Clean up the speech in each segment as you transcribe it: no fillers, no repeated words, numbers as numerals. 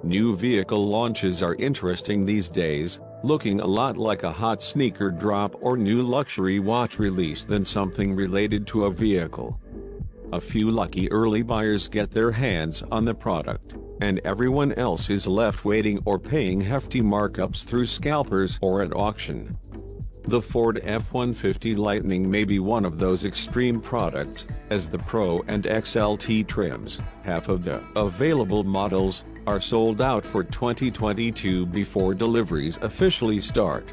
New vehicle launches are interesting these days, looking a lot like a hot sneaker drop or new luxury watch release than something related to a vehicle. A few lucky early buyers get their hands on the product, and everyone else is left waiting or paying hefty markups through scalpers or at auction. The Ford F-150 Lightning may be one of those extreme products, as the Pro and XLT trims, half of the available models, are sold out for 2022 before deliveries officially start.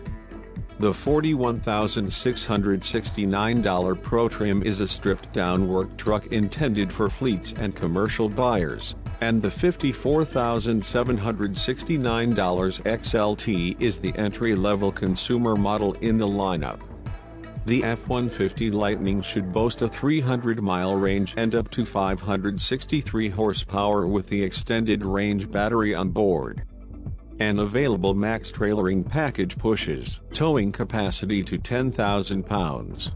The $41,669 Pro trim is a stripped-down work truck intended for fleets and commercial buyers, and the $54,769 XLT is the entry-level consumer model in the lineup. The F-150 Lightning should boast a 300-mile range and up to 563 horsepower with the extended range battery on board. An available max trailering package pushes towing capacity to 10,000 pounds.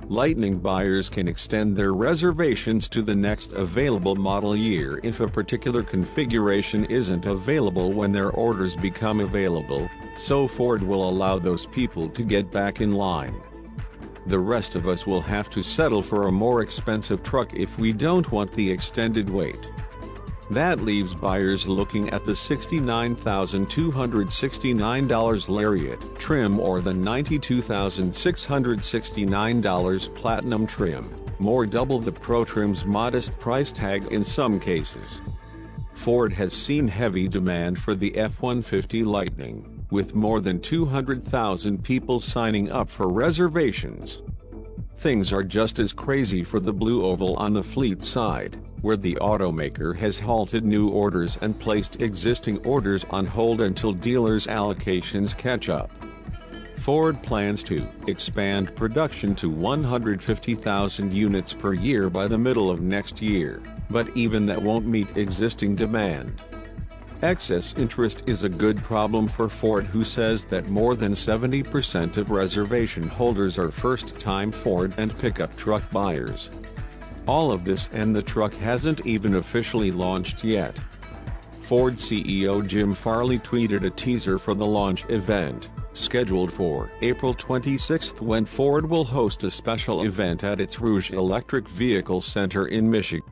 Lightning buyers can extend their reservations to the next available model year if a particular configuration isn't available when their orders become available, so Ford will allow those people to get back in line. The rest of us will have to settle for a more expensive truck if we don't want the extended wait. That leaves buyers looking at the $69,269 Lariat trim or the $92,669 Platinum trim, more double the Pro trim's modest price tag in some cases. Ford has seen heavy demand for the F-150 Lightning, with more than 200,000 people signing up for reservations. Things are just as crazy for the Blue Oval on the fleet side, where the automaker has halted new orders and placed existing orders on hold until dealers' allocations catch up. Ford plans to expand production to 150,000 units per year by the middle of next year, but even that won't meet existing demand. Excess interest is a good problem for Ford, who says that more than 70% of reservation holders are first-time Ford and pickup truck buyers. All of this and the truck hasn't even officially launched yet. Ford CEO Jim Farley tweeted a teaser for the launch event, scheduled for April 26, when Ford will host a special event at its Rouge Electric Vehicle Center in Michigan.